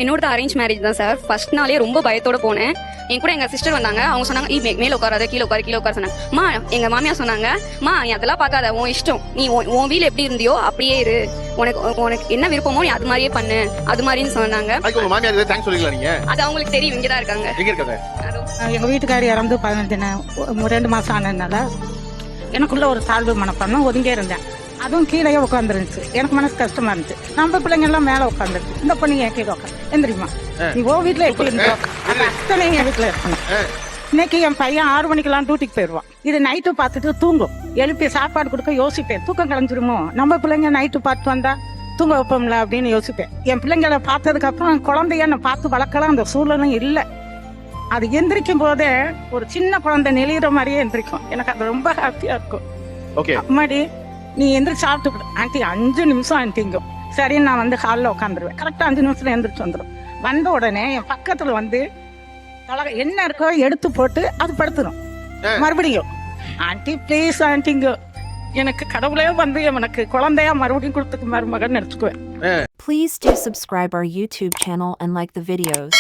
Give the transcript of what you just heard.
என்னோட arrange marriage தான் sir. First நாளே ரொம்ப பயத்தோட போனேன். என் கூட எங்க சிஸ்டர் வந்தாங்க. அவங்க சொன்னாங்க மேல உட்காராத, கீழே உட்கார சொன்னாங்க. மா எங்க மாமியார் சொன்னாங்க, மா நீ அதெல்லாம் பார்க்காத, உன் இஷ்டம், நீ உன் வீல எப்படி இருந்தியோ அப்படியே இரு, உனக்கு என்ன விருப்பமோ நீ அது மாதிரியே பண்ணு, அது மாதிரின்னு சொன்னாங்க. அது அவங்களுக்கு தெரியும், இங்கதான் இருக்காங்க. எங்க வீட்டுக்காரி இறந்து 2 மாசம் ஆனதுனால எனக்குள்ள ஒரு தாழ்வு மனப்பான்மை ஒதுங்கே இருந்தேன். அதுவும் கீழே உட்காந்துருந்துச்சு. எனக்கு மனசு கஷ்டமா இருந்துச்சு. நம்ம பிள்ளைங்க எல்லாம் மேல உட்காந்துருக்கு. இந்த பொண்ணு என் கீழே உட்காந்து எந்திரிமா, நீ ஓ வீட்டுல எப்படி இருந்தோ அத்தனை என் வீட்டுல இருக்கணும். இன்னைக்கு என் பையன் 6 மணிக்கெல்லாம் டியூட்டிக்கு போயிடுவான். இது நைட்டு பார்த்துட்டு தூங்கும். எழுப்பி சாப்பாடு கொடுக்க யோசிப்பேன், தூக்கம் கலைஞ்சிருமோ, நம்ம பிள்ளைங்க நைட்டு பார்த்து வந்தா தூங்க வைப்போம்ல அப்படின்னு யோசிப்பேன். என் பிள்ளைங்களை பார்த்ததுக்கு அப்புறம் குழந்தைய நான் பார்த்து வளர்க்கலாம் அந்த சூழலும் இல்லை. அது எந்திரிக்கும் போதே ஒரு சின்ன குழந்தை நெளிகிற மாதிரியே எந்திரிக்கும். எனக்கு அது ரொம்ப ஹாப்பியா இருக்கும். அம்மாடி நீ எந்திரிச்சு சாப்பிட்டு ஆண்டி 5 நிமிஷம் ஆண்டிங்கும். சரின்னு நான் வந்து ஹாலில் உட்காந்துருவேன். கரெக்டா 5 நிமிஷத்துல எந்திரிச்சு வந்துடும். வந்த உடனே என் பக்கத்துல வந்து என்ன இருக்கோ எடுத்து போட்டு அது படுத்துடும். மறுபடியும் ஆண்டி ப்ளீஸ் ஆண்டிங்க, எனக்கு கடவுளே வந்து எனக்கு குழந்தையா மறுபடியும் கொடுத்துக்கு மருமகன் எடுத்துக்குவேன். Please do subscribe our YouTube channel and like the videos.